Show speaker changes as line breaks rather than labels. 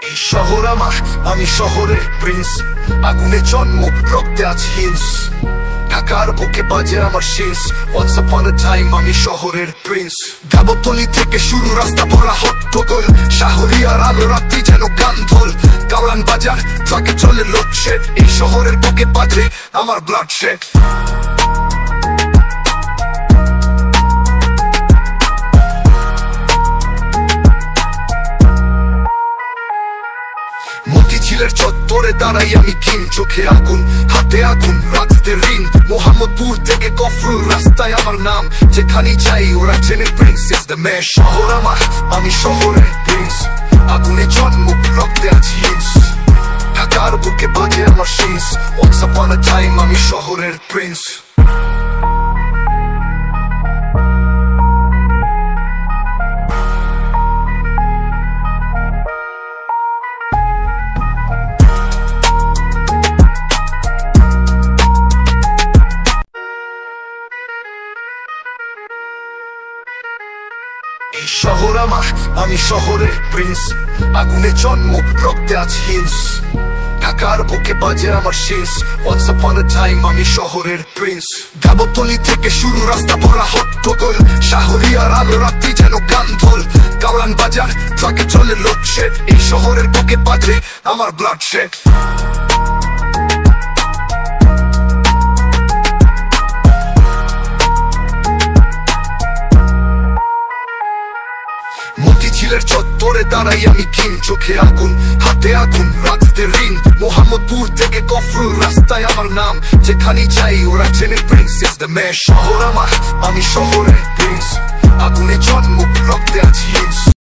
এই শহর আমার, আমি শহরের প্রিন্স। আগুনে জন্ম, রক্তে আছে হিংস। ঢাকার বুকে বাজে আমার শেষ। Once upon a time আমি শহরের প্রিন্স। গাবতলী থেকে শুরু, রাস্তা ভরা হট্টগোল। শাহরিয়ার আলো, রাত্রি যেন গান ঢোল। কাউরান বাজার, ট্রাকে চলে লোডশেড। এই শহরের বুকে বাজে আমার ব্লাডশেড। মতিঝিলের চত্বরে দাঁড়াই আমি কিং, চোখে আগুন, হাতে আগুন, রাখতে ঋণ। মোহাম্মদপুর থেকে গফরুল, রাস্তায় আমার নাম। যেখানে যাই ওরা চেনে প্রিন্স ইজ দ্য ম্যান। শহর আমার, আমি শহরের প্রিন্স। আগুনে জন্ম, রক্তে আছে হিংস। ঢাকার বুকে বাজে আমার শেষ। Once upon a time আমি শহরের প্রিন্স। এই শহর আমার, আমি শহরের প্রিন্স। আগুনে জন্ম, রক্তে আছে হিংস। ঢাকার বুকে বাজে আমার শেষ। Once upon a time আমি শহরের প্রিন্স। গাবতলী থেকে শুরু, রাস্তা ভরা হট্টগোল। শাহরিয়ার আলো, রাত্রি যেন গান ঢোল। কাউরান বাজার, ট্রাকে চলে লোডশেড। এই শহরের বুকে বাজে আমার ব্লাডশেড। মতিঝিলের চত্বরে দাঁড়াই আমি কিং, চোখে আগুন, হাতে আগুন, রাখতে ঋণ। মোহাম্মদপুর থেকে গফরুল, রাস্তায় আমার নাম। যেখানে যাই ওরা চেনে প্রিন্স ইজ দ্য ম্যান। শহর আমার, আমি শহরের প্রিন্স।